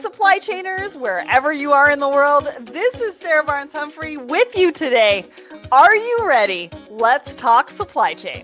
supply chainers, wherever you are in the world. This is Sarah Barnes-Humphrey with you today. Are you ready? Let's talk supply chain.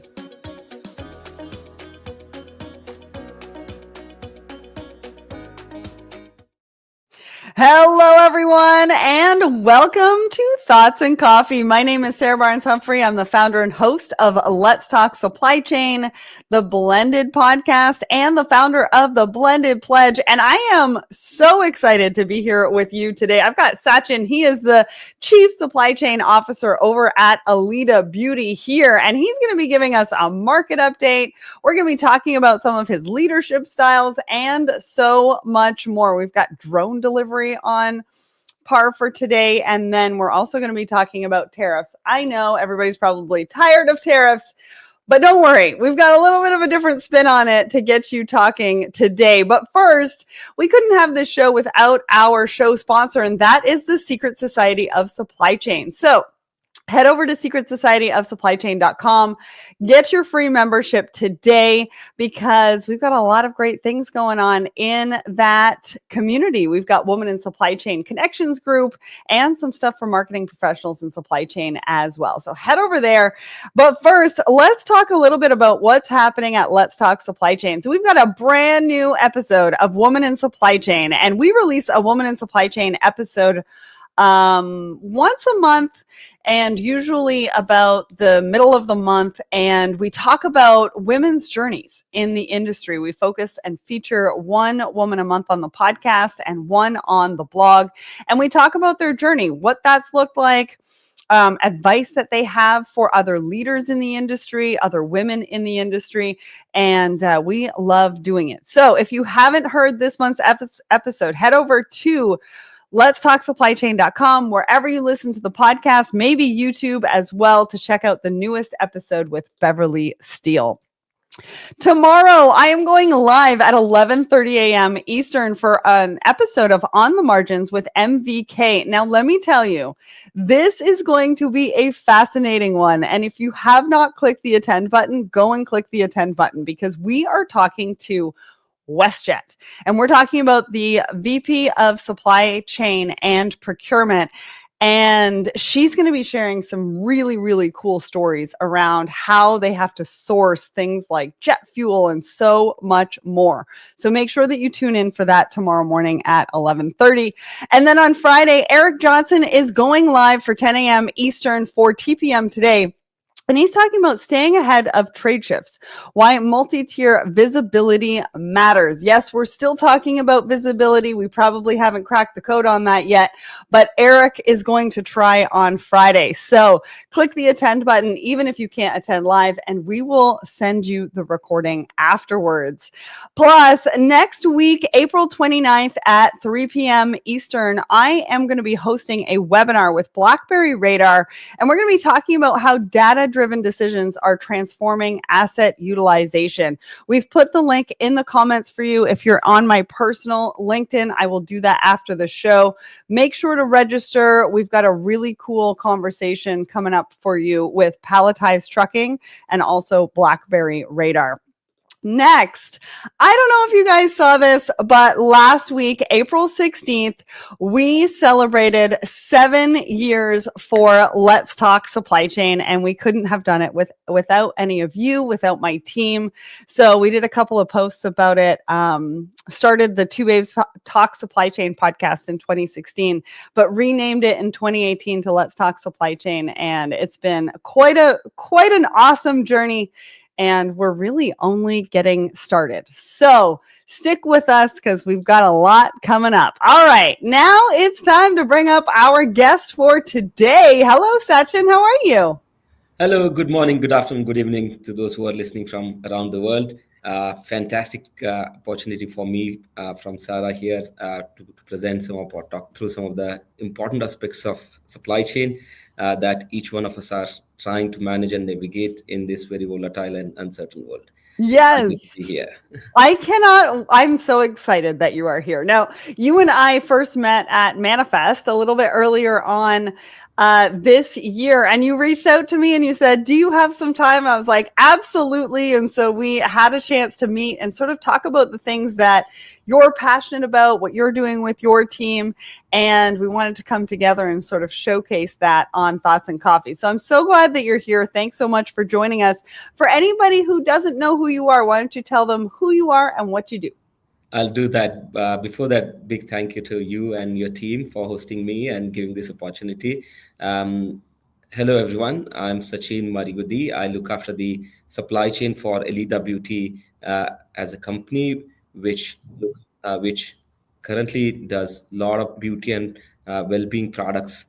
Hello, everyone, and welcome to Thoughts and Coffee. My name is Sarah Barnes-Humphrey. I'm the founder and host of Let's Talk Supply Chain, the Blended podcast, and the founder of the Blended Pledge. And I am so excited to be here with you today. I've got Sachin. He is the Chief Supply Chain Officer over at Elida Beauty here, and he's going to be giving us a market update. We're going to be talking about some of his leadership styles and so much more. We've got drone delivery on par for today. And then we're also going to be talking about tariffs. I know everybody's probably tired of tariffs, but don't worry. We've got a little bit of a different spin on it to get you talking today. But first, we couldn't have this show without our show sponsor, and that is the Secret Society of Supply Chain. So head over to secretsocietyofsupplychain.com. Get your free membership today because we've got a lot of great things going on in that community. We've got Women in Supply Chain Connections group and some stuff for marketing professionals in supply chain as well. So head over there. But first, let's talk a little bit about what's happening at Let's Talk Supply Chain. So we've got a brand new episode of Women in Supply Chain, and we release a Women in Supply Chain episode once a month, and usually about the middle of the month. And we talk about women's journeys in the industry. We focus and feature one woman a month on the podcast and one on the blog. And we talk about their journey, what that's looked like, advice that they have for other leaders in the industry, other women in the industry, and we love doing it. So if you haven't heard this month's episode, head over to letstalksupplychain.com, wherever you listen to the podcast, maybe YouTube as well, to check out the newest episode with Beverly Steele. Tomorrow, I am going live at 11:30 a.m. Eastern for an episode of On the Margins with MVK. Now, let me tell you, this is going to be a fascinating one. And if you have not clicked the attend button, go and click the attend button, because we are talking to WestJet. And we're talking about the VP of Supply Chain and Procurement. And she's going to be sharing some really, really cool stories around how they have to source things like jet fuel and so much more. So make sure that you tune in for that tomorrow morning at 11:30. And then on Friday, Eric Johnson is going live for 10 a.m. Eastern for TPM Today. And he's talking about staying ahead of trade shifts, why multi-tier visibility matters. Yes, we're still talking about visibility. We probably haven't cracked the code on that yet, but Eric is going to try on Friday. So click the attend button, even if you can't attend live, and we will send you the recording afterwards. Plus, next week, April 29th at 3 p.m. Eastern, I am going to be hosting a webinar with BlackBerry Radar, and we're going to be talking about how data-driven decisions are transforming asset utilization. We've put the link in the comments for you. If you're on my personal LinkedIn, I will do that after the show. Make sure to register. We've got a really cool conversation coming up for you with Palletized Trucking and also BlackBerry Radar. Next, I don't know if you guys saw this, but last week, April 16th, we celebrated 7 years for Let's Talk Supply Chain, and we couldn't have done it without any of you, without my team. So we did a couple of posts about it, started the Two Waves Talk Supply Chain podcast in 2016, but renamed it in 2018 to Let's Talk Supply Chain, and it's been quite an awesome journey. And we're really only getting started. So stick with us because we've got a lot coming up. All right, now it's time to bring up our guest for today. Hello, Sachin. How are you? Hello, good morning, good afternoon, good evening to those who are listening from around the world. Fantastic opportunity for me from Sarah here to present or talk through some of the important aspects of supply chain that each one of us are trying to manage and navigate in this very volatile and uncertain world. Yes. Good to be here. I'm so excited that you are here. Now, you and I first met at Manifest a little bit earlier on this year, and you reached out to me and you said, do you have some time? I was like, absolutely. And so we had a chance to meet and sort of talk about the things that you're passionate about, what you're doing with your team. And we wanted to come together and sort of showcase that on Thoughts and Coffee. So I'm so glad that you're here. Thanks so much for joining us. For anybody who doesn't know who you are, why don't you tell them who you are and what you do? I'll do that. Before that, big thank you to you and your team for hosting me and giving this opportunity. Um, Hello, everyone. I'm Sachin Mariguddi. I look after the supply chain for Elida Beauty as a company, which currently does a lot of beauty and well-being products,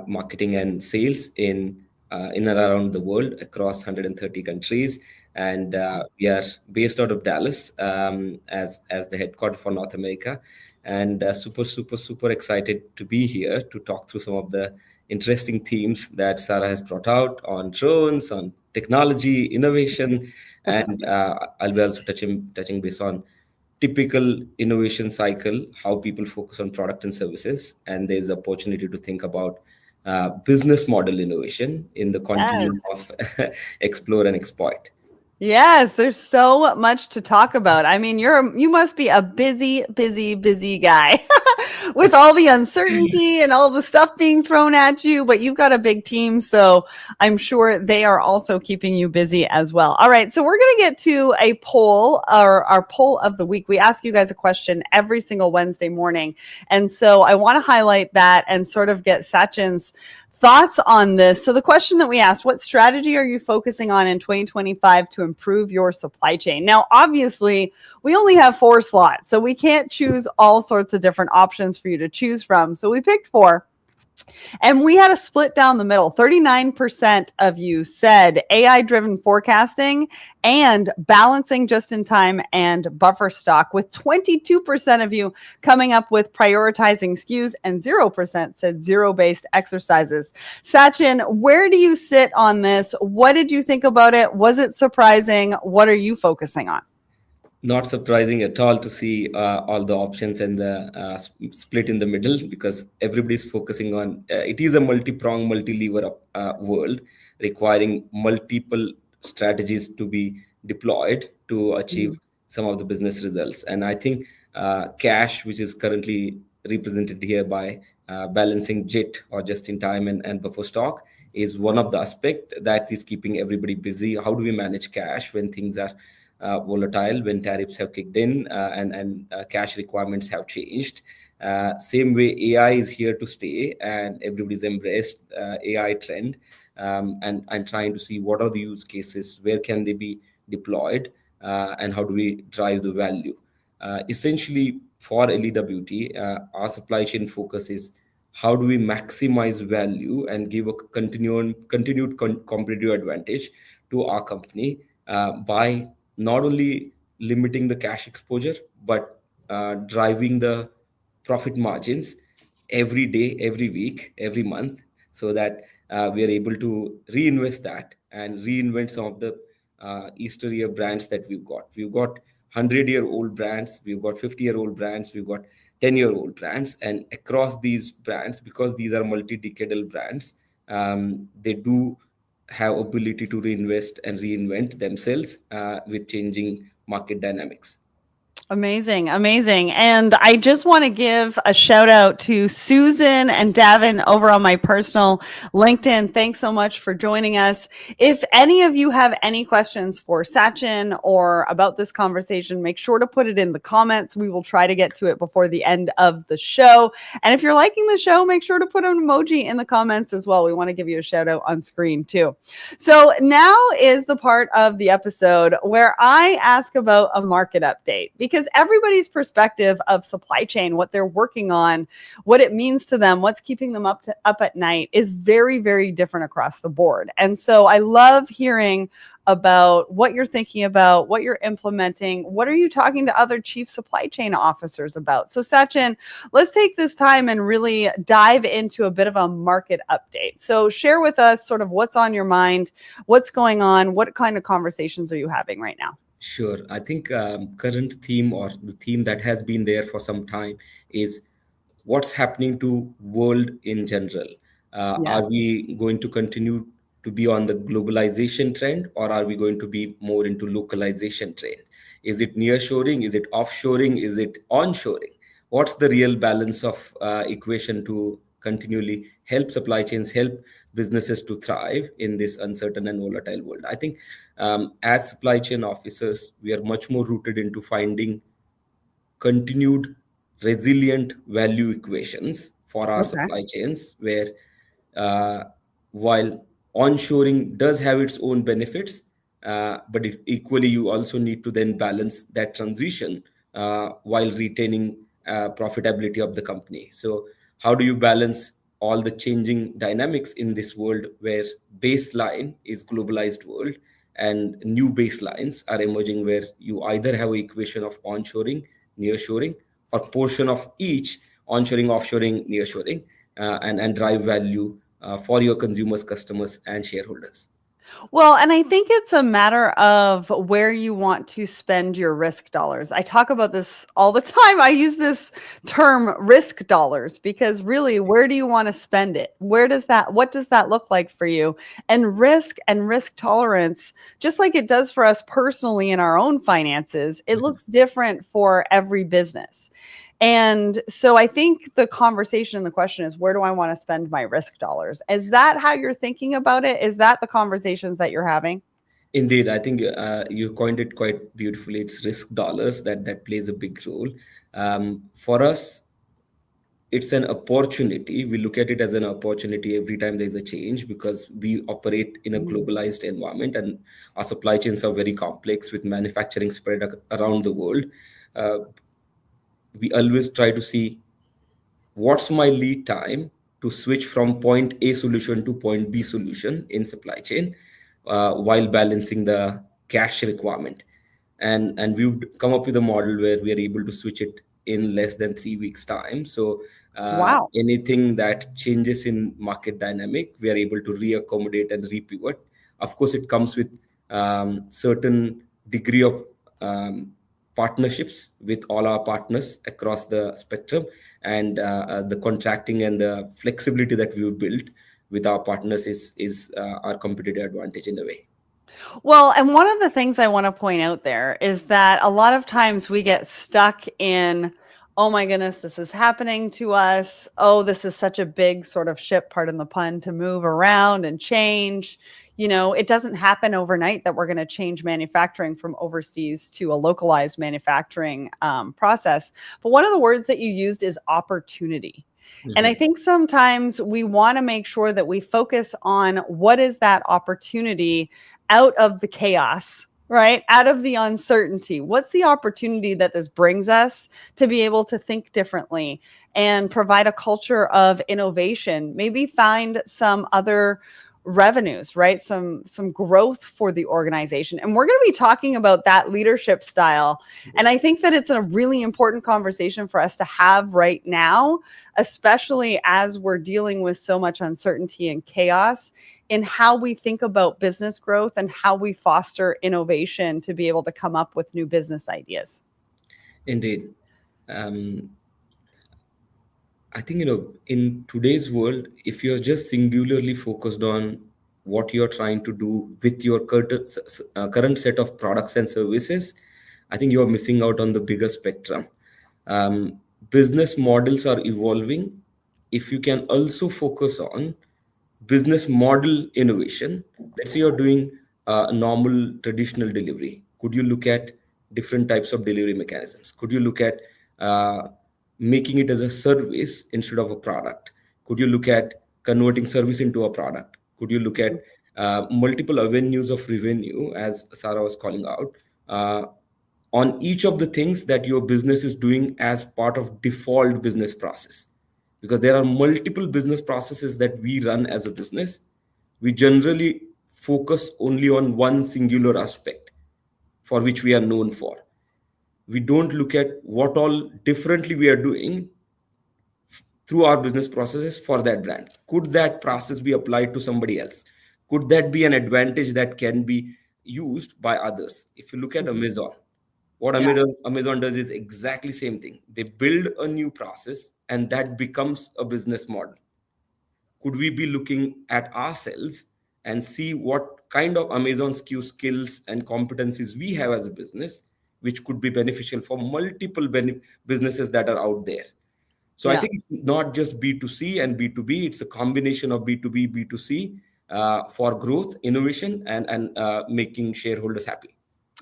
marketing and sales in and around the world across 130 countries. And we are based out of Dallas as the headquarters for North America. And super excited to be here to talk through some of the interesting themes that Sarah has brought out on drones, on technology, innovation, and I'll be also touching base on typical innovation cycle, how people focus on product and services, and there's opportunity to think about business model innovation in the continuum of explore and exploit. Yes, there's so much to talk about. I mean, you must be a busy guy with all the uncertainty and all the stuff being thrown at you, but you've got a big team, so I'm sure they are also keeping you busy as well. All right, so we're going to get to a poll, our poll of the week. We ask you guys a question every single Wednesday morning, and so I want to highlight that and sort of get Sachin's thoughts on this. So the question that we asked, what strategy are you focusing on in 2025 to improve your supply chain? Now, obviously, we only have 4 slots, so we can't choose all sorts of different options for you to choose from. So we picked 4. And we had a split down the middle. 39% of you said AI-driven forecasting and balancing just-in-time and buffer stock, with 22% of you coming up with prioritizing SKUs, and 0% said zero-based exercises. Sachin, where do you sit on this? What did you think about it? Was it surprising? What are you focusing on? Not surprising at all to see all the options and the split in the middle, because everybody's focusing on it is a multi-pronged, multi-lever world requiring multiple strategies to be deployed to achieve some of the business results. And I think cash, which is currently represented here by balancing JIT or just in time and buffer stock, is one of the aspects that is keeping everybody busy. How do we manage cash when things are volatile, when tariffs have kicked in and cash requirements have changed? Same way, AI is here to stay, and everybody's embraced AI trend and trying to see what are the use cases, where can they be deployed, and how do we drive the value. Essentially, for Elida Beauty, our supply chain focus is how do we maximize value and give a continued competitive advantage to our company by not only limiting the cash exposure, but driving the profit margins every day, every week, every month, so that we are able to reinvest that and reinvent some of the Easter brands that we've got. We've got 100-year-old brands, we've got 50-year-old brands, we've got 10-year-old brands, and across these brands, because these are multi-decadal brands, they do have ability to reinvest and reinvent themselves with changing market dynamics. Amazing. And I just want to give a shout out to Susan and Davin over on my personal LinkedIn. Thanks so much for joining us. If any of you have any questions for Sachin or about this conversation, make sure to put it in the comments. We will try to get to it before the end of the show. And if you're liking the show, make sure to put an emoji in the comments as well. We want to give you a shout out on screen too. So now is the part of the episode where I ask about a market update, because everybody's perspective of supply chain, what they're working on, what it means to them, what's keeping them up at night is very, very different across the board. And so I love hearing about what you're thinking about, what you're implementing. What are you talking to other chief supply chain officers about? So Sachin, let's take this time and really dive into a bit of a market update. So share with us sort of what's on your mind, what's going on, what kind of conversations are you having right now? Sure. I think current theme or the theme that has been there for some time is what's happening to world in general. Yeah. Are we going to continue to be on the globalization trend, or are we going to be more into localization trend? Is it nearshoring? Is it offshoring? Is it onshoring? What's the real balance of equation to continually help supply chains, help businesses to thrive in this uncertain and volatile world? I think as supply chain officers, we are much more rooted into finding continued resilient value equations for our Okay. supply chains, where uh, while onshoring does have its own benefits, but equally you also need to then balance that transition while retaining profitability of the company. So how do you balance all the changing dynamics in this world where baseline is globalized world and new baselines are emerging, where you either have an equation of onshoring, nearshoring, or portion of each, onshoring, offshoring, nearshoring, and drive value for your consumers, customers, and shareholders. Well, and I think it's a matter of where you want to spend your risk dollars. I talk about this all the time. I use this term risk dollars because really, where do you want to spend it? What does that look like for you? And risk tolerance, just like it does for us personally in our own finances, it looks different for every business. And so I think the conversation and the question is, where do I want to spend my risk dollars? Is that how you're thinking about it? Is that the conversations that you're having? Indeed, I think you coined it quite beautifully. It's risk dollars that plays a big role. For us, it's an opportunity. We look at it as an opportunity every time there's a change, because we operate in a Mm. globalized environment and our supply chains are very complex with manufacturing spread around the world. Uh, we always try to see what's my lead time to switch from point A solution to point B solution in supply chain, while balancing the cash requirement. And we've come up with a model where we are able to switch it in less than 3 weeks time. So Wow. anything that changes in market dynamic, we are able to reaccommodate and repivot. Of course, it comes with certain degree of partnerships with all our partners across the spectrum, and the contracting and the flexibility that we've built with our partners is our competitive advantage in a way. Well, and one of the things I want to point out there is that a lot of times we get stuck in, oh my goodness, this is happening to us. Oh, this is such a big sort of ship, pardon the pun, to move around and change. It doesn't happen overnight that we're going to change manufacturing from overseas to a localized manufacturing process. But one of the words that you used is opportunity. And I Mhm. think sometimes we want to make sure that we focus on what is that opportunity out of the chaos, right? Out of the uncertainty. What's the opportunity that this brings us to be able to think differently and provide a culture of innovation? Maybe find some other revenues, right? Some growth for the organization. And we're going to be talking about that leadership style. And I think that it's a really important conversation for us to have right now, especially as we're dealing with so much uncertainty and chaos, in how we think about business growth and how we foster innovation to be able to come up with new business ideas. Indeed. um, I think, in today's world, if you're just singularly focused on what you're trying to do with your current set of products and services, I think you're missing out on the bigger spectrum. Um, Business models are evolving. If you can also focus on business model innovation, let's say you're doing a normal traditional delivery, could you look at different types of delivery mechanisms? Could you look at uh, making it as a service instead of a product? Could you look at converting service into a product? Could you look at multiple avenues of revenue, as Sarah was calling out, on each of the things that your business is doing as part of default business process? Because there are multiple business processes that we run as a business. We generally focus only on one singular aspect for which we are known for. We don't look at what all differently we are doing through our business processes for that brand. Could that process be applied to somebody else? Could that be an advantage that can be used by others. If you look at Mhm. Amazon, what Yeah. Amazon does is exactly same thing. They build a new process and that becomes a business model. Could we be looking at ourselves and see what kind of Amazon SKU skills and competencies we have as a business, which could be beneficial for multiple businesses that are out there? So I Yeah. think it's not just B2C and B2B, it's a combination of B2B, B2C for growth, innovation, and making shareholders happy.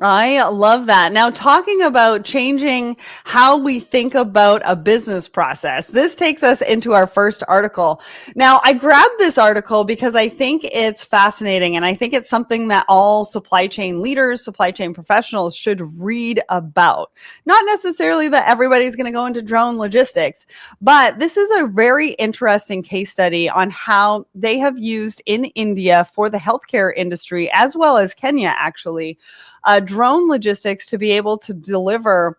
I love that. Now, talking about changing how we think about a business process, this takes us into our first article. Now, I grabbed this article because I think it's fascinating, and I think it's something that all supply chain leaders, supply chain professionals should read about. Not necessarily that everybody's going to go into drone logistics, but this is a very interesting case study on how they have used in India for the healthcare industry, as well as Kenya, actually, drone logistics to be able to deliver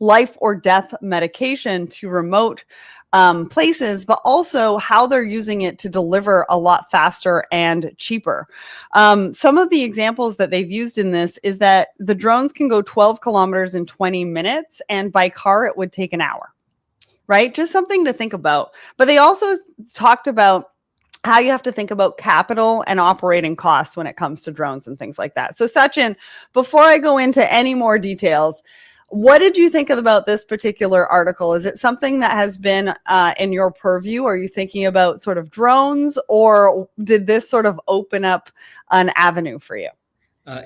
life or death medication to remote places, but also how they're using it to deliver a lot faster and cheaper. Some of the examples that they've used in this is that the drones can go 12 kilometers in 20 minutes, and by car, it would take an hour, right? Just something to think about. But they also talked about how you have to think about capital and operating costs when it comes to drones and things like that. So Sachin, before I go into any more details, what did you think about this particular article? Is it something that has been in your purview? Are you thinking about sort of drones, or did this sort of open up an avenue for you?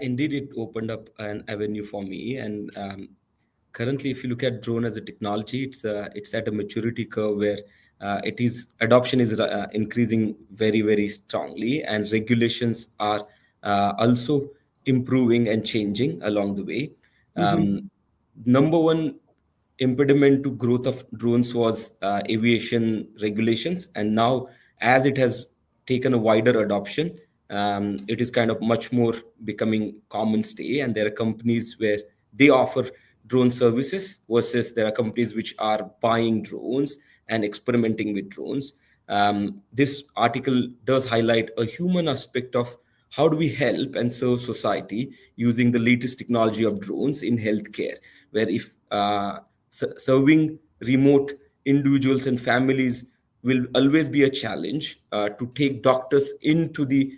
Indeed, it opened up an avenue for me. And currently, if you look at drone as a technology, it's at a maturity curve where adoption is increasing very, very strongly, and regulations are also improving and changing along the way. Number one impediment to growth of drones was aviation regulations, and now as it has taken a wider adoption, it is kind of much more becoming common stay, and there are companies where they offer drone services versus there are companies which are buying drones and experimenting with drones. This article does highlight a human aspect of how do we help and serve society using the latest technology of drones in healthcare, where if serving remote individuals and families will always be a challenge to take doctors into the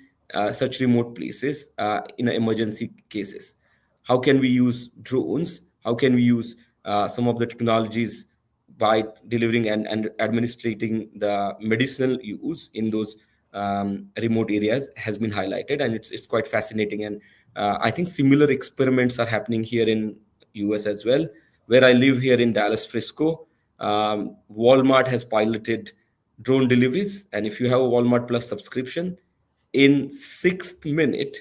such remote places in emergency cases. How can we use drones? How can we use some of the technologies by delivering and administrating the medicinal use in those remote areas has been highlighted, and it's quite fascinating. And I think similar experiments are happening here in US as well. Where I live here in Dallas, Frisco, Walmart has piloted drone deliveries, and if you have a Walmart Plus subscription, in 6th minute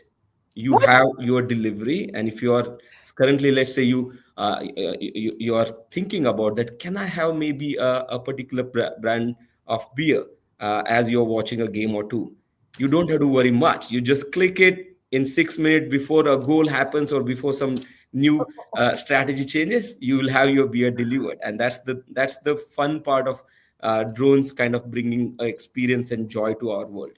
you What? have your delivery. And if you are currently, let's say you are thinking about that, can I have maybe a particular brand of beer as you're watching a game or two, you don't have to worry much. You just click it in 6 minutes before a goal happens or before some new strategy changes, you will have your beer delivered. And that's the fun part of drones kind of bringing experience and joy to our world.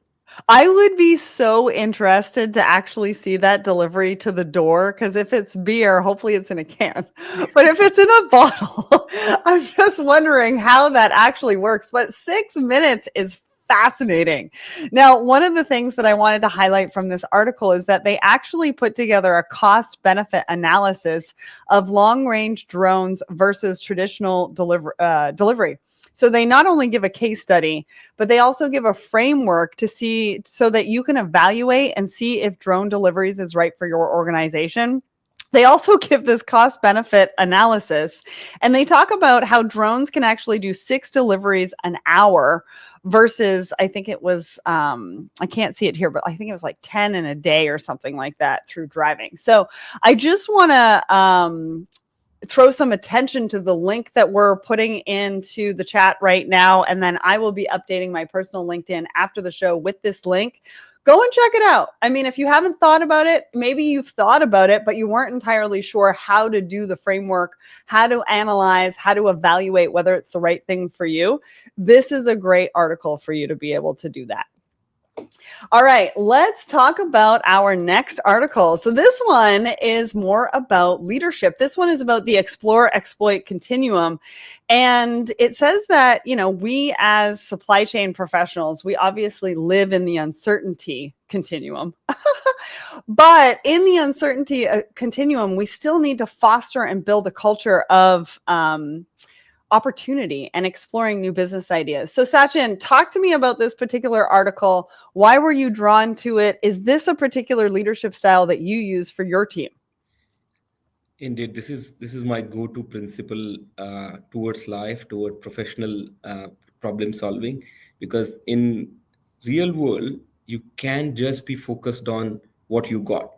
I would be so interested to actually see that delivery to the door, because if it's beer, hopefully it's in a can. But if it's in a bottle, I'm just wondering how that actually works. But 6 minutes is fascinating. Now, one of the things that I wanted to highlight from this article is that they actually put together a cost benefit analysis of long range drones versus traditional delivery. So they not only give a case study, but they also give a framework to see so that you can evaluate and see if drone deliveries is right for your organization. They also give this cost benefit analysis, and they talk about how drones can actually do 6 deliveries an hour versus, I think it was, I can't see it here, but I think it was like 10 in a day or something like that through driving. So I just want to throw some attention to the link that we're putting into the chat right now. And then I will be updating my personal LinkedIn after the show with this link. Go and check it out. I mean, if you haven't thought about it, maybe you've thought about it, but you weren't entirely sure how to do the framework, how to analyze, how to evaluate whether it's the right thing for you. This is a great article for you to be able to do that. All right, let's talk about our next article. So this one is more about leadership. This one is about the explore, exploit continuum. And it says that, we as supply chain professionals, we obviously live in the uncertainty continuum. But in the uncertainty continuum, we still need to foster and build a culture of opportunity and exploring new business ideas. So Sachin, talk to me about this particular article. Why were you drawn to it? Is this a particular leadership style that you use for your team? Indeed, this is my go-to principle towards life, toward professional problem solving, because in real world you can't just be focused on what you got.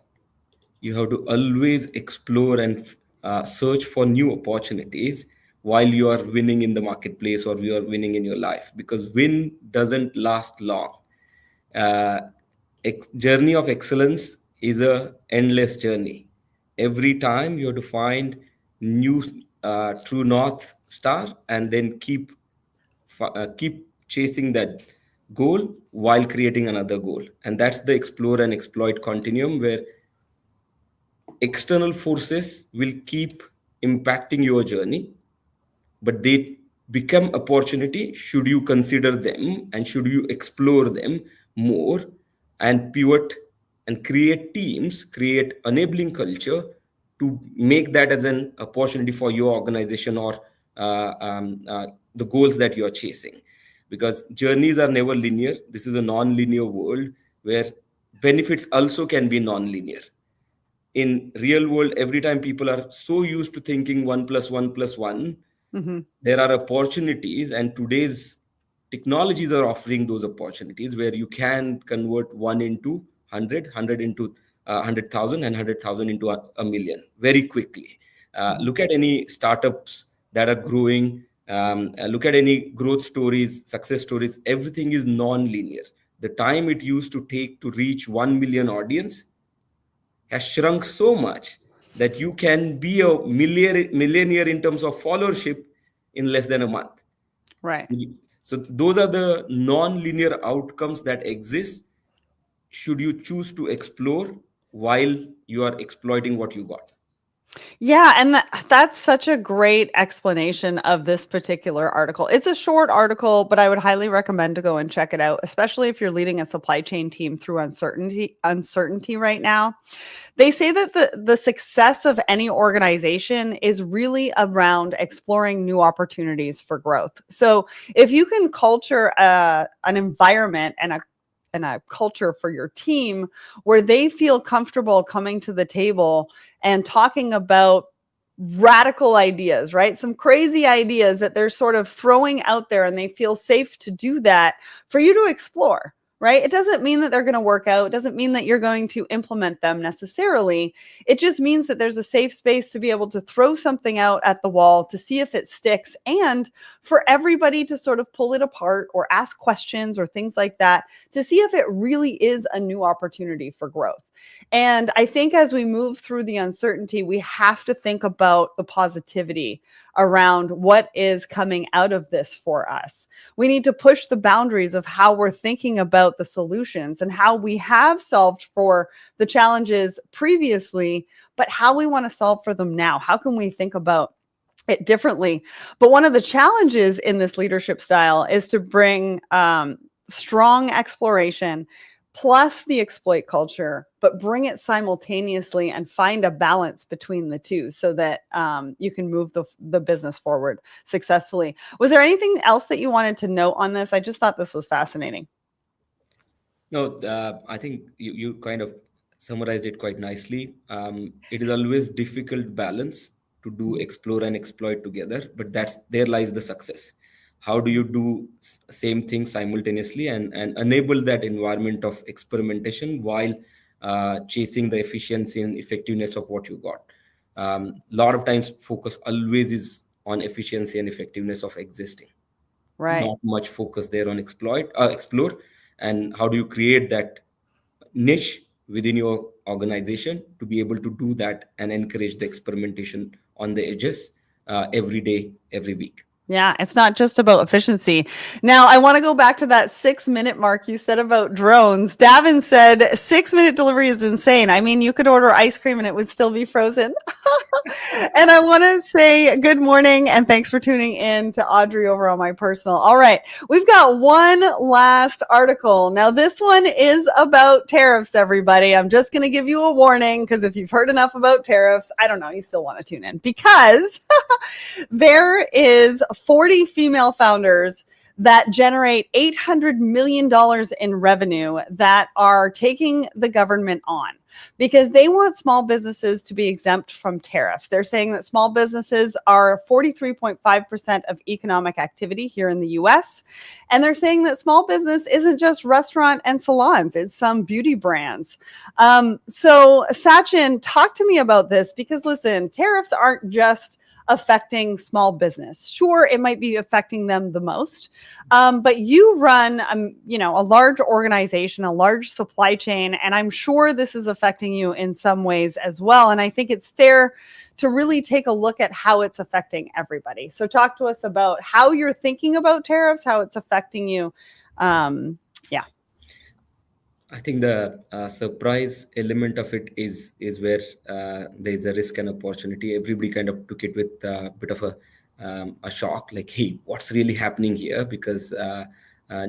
You have to always explore and search for new opportunities while you are winning in the marketplace or you are winning in your life, because win doesn't last long. uh, Journey of excellence is a endless journey. Every time you have to find new true north star, and then keep chasing that goal while creating another goal. And that's the explore and exploit continuum, where external forces will keep impacting your journey, but they become opportunity should you consider them and should you explore them more, and pivot and create teams, create enabling culture to make that as an opportunity for your organization or the goals that you are chasing. Because journeys are never linear. This is a non-linear world where benefits also can be non-linear. In real world, every time people are so used to thinking 1 + 1 + 1, Mm-hmm. there are opportunities, and today's technologies are offering those opportunities where you can convert 1 into 100 into 100,000, and 100,000 into a million very quickly. Look at any startups that are growing. Look at any growth stories, success stories. Everything is non-linear. The time it used to take to reach 1 million audience has shrunk so much that you can be a millionaire in terms of followership in less than a month. Right. So those are the non-linear outcomes that exist should you choose to explore while you are exploiting what you got. Yeah, and that's such a great explanation of this particular article. It's a short article, but I would highly recommend to go and check it out, especially if you're leading a supply chain team through uncertainty right now. They say that the success of any organization is really around exploring new opportunities for growth. So if you can culture an environment and a culture for your team where they feel comfortable coming to the table and talking about radical ideas, right? Some crazy ideas that they're sort of throwing out there and they feel safe to do that for you to explore, right? It doesn't mean that they're going to work out. It doesn't mean that you're going to implement them necessarily. It just means that there's a safe space to be able to throw something out at the wall to see if it sticks, and for everybody to sort of pull it apart or ask questions or things like that to see if it really is a new opportunity for growth. And I think as we move through the uncertainty, we have to think about the positivity around what is coming out of this for us. We need to push the boundaries of how we're thinking about the solutions and how we have solved for the challenges previously, but how we want to solve for them now. How can we think about it differently? But one of the challenges in this leadership style is to bring strong exploration plus the exploit culture, but bring it simultaneously and find a balance between the two so that you can move the business forward successfully. Was there anything else that you wanted to note on this? I just thought this was fascinating. No, I think you kind of summarized it quite nicely. It is always difficult balance to do explore and exploit together, but there lies the success. How do you do same thing simultaneously and enable that environment of experimentation while chasing the efficiency and effectiveness of what you got? A lot of times focus always is on efficiency and effectiveness of existing. Right. Not much focus there on explore, and how do you create that niche within your organization to be able to do that and encourage the experimentation on the edges every day, every week. Yeah, it's not just about efficiency. Now, I want to go back to that 6-minute mark you said about drones. Davin said 6-minute delivery is insane. I mean, you could order ice cream and it would still be frozen. And I want to say good morning and thanks for tuning in to Audrey over on my personal. All right, we've got one last article. Now, this one is about tariffs, everybody. I'm just going to give you a warning because if you've heard enough about tariffs, I don't know, you still want to tune in because there is 40 female founders that generate $800 million in revenue that are taking the government on because they want small businesses to be exempt from tariffs. They're saying that small businesses are 43.5% of economic activity here in the US. And they're saying that small business isn't just restaurant and salons, it's some beauty brands. So Sachin, talk to me about this because listen, tariffs aren't just affecting small business. Sure, it might be affecting them the most, but you run, a large organization, a large supply chain, and I'm sure this is affecting you in some ways as well. And I think it's fair to really take a look at how it's affecting everybody. So talk to us about how you're thinking about tariffs, how it's affecting you. I think the surprise element of it is where there is a risk and opportunity. Everybody kind of took it with a bit of a shock, like, hey, what's really happening here? Because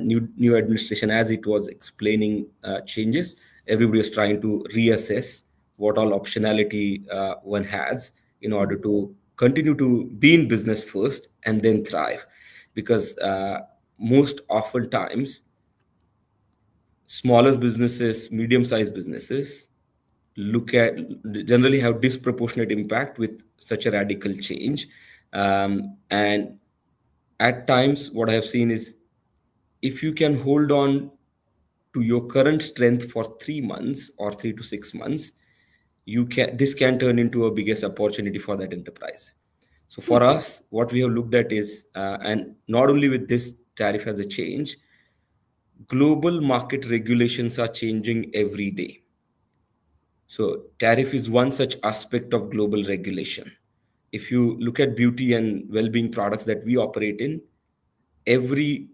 new administration, as it was explaining changes, everybody was trying to reassess what all optionality one has in order to continue to be in business first and then thrive. Because most oftentimes, smaller businesses, medium-sized businesses generally have disproportionate impact with such a radical change. And at times, what I have seen is if you can hold on to your current strength for 3 months or 3 to 6 months, this can turn into a biggest opportunity for that enterprise. So for us, what we have looked at is, and not only with this tariff as a change, global market regulations are changing every day. So tariff is one such aspect of global regulation. If you look at beauty and well-being products that we operate in, every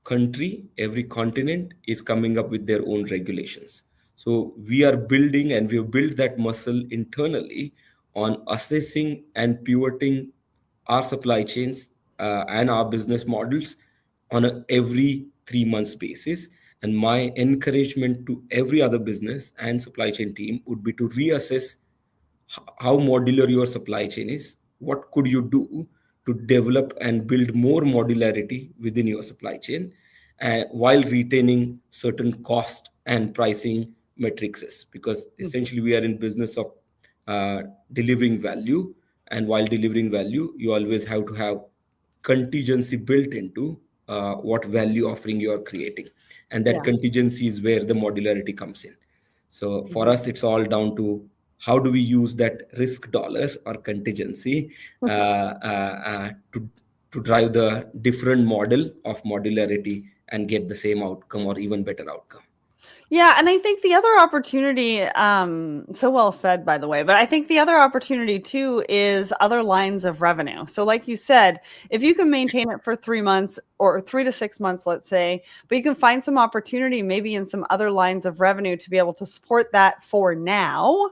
country, every continent is coming up with their own regulations. So we are building and we have built that muscle internally on assessing and pivoting our supply chains and our business models on a every 3 months basis. And my encouragement to every other business and supply chain team would be to reassess how modular your supply chain is. What could you do to develop and build more modularity within your supply chain while retaining certain cost and pricing matrices? Because essentially we are in business of delivering value. And while delivering value, you always have to have contingency built into what value offering you are creating. And that contingency is where the modularity comes in. So for us, it's all down to how do we use that risk dollar or contingency to drive the different model of modularity and get the same outcome or even better outcome. Yeah, and I think the other opportunity, so well said, by the way, but I think the other opportunity too is other lines of revenue. So like you said, if you can maintain it for 3 months or 3 to 6 months, let's say, but you can find some opportunity maybe in some other lines of revenue to be able to support that for now.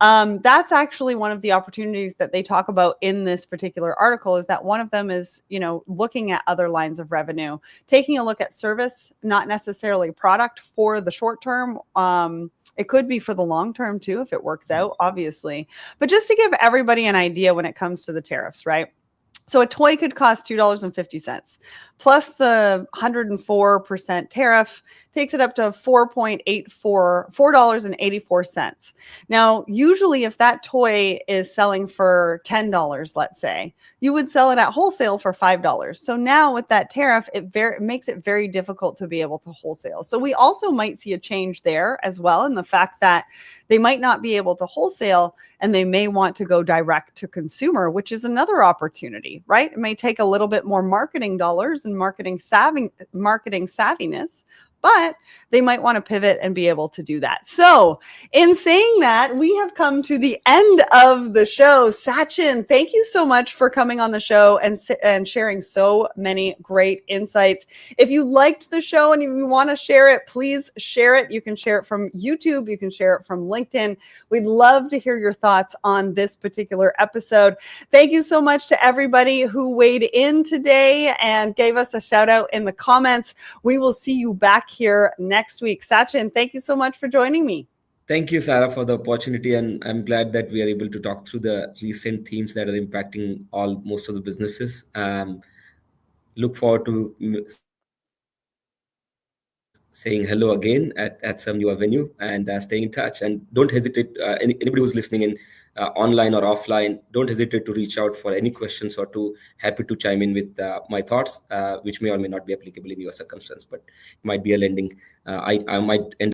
That's actually one of the opportunities that they talk about in this particular article, is that one of them is, looking at other lines of revenue, taking a look at service, not necessarily product for the short term. It could be for the long term too, if it works out, obviously. But just to give everybody an idea when it comes to the tariffs, right? So a toy could cost $2.50 plus the 104% tariff takes it up to $4.84. Now, usually if that toy is selling for $10, let's say, you would sell it at wholesale for $5. So now with that tariff, it makes it very difficult to be able to wholesale. So we also might see a change there as well, in the fact that they might not be able to wholesale and they may want to go direct to consumer, which is another opportunity, right? It may take a little bit more marketing dollars and marketing savviness, but they might want to pivot and be able to do that. So in saying that, we have come to the end of the show. Sachin, thank you so much for coming on the show and sharing so many great insights. If you liked the show and if you want to share it, please share it. You can share it from YouTube. You can share it from LinkedIn. We'd love to hear your thoughts on this particular episode. Thank you so much to everybody who weighed in today and gave us a shout out in the comments. We will see you back here next week. Sachin, thank you so much for joining me. Thank you, Sarah, for the opportunity, and I'm glad that we are able to talk through the recent themes that are impacting most of the businesses. Look forward to saying hello again at some newer venue and staying in touch. And don't hesitate, anybody who's listening in online or offline, don't hesitate to reach out for any questions or happy to chime in with my thoughts, which may or may not be applicable in your circumstance, but it might be a lending. I might end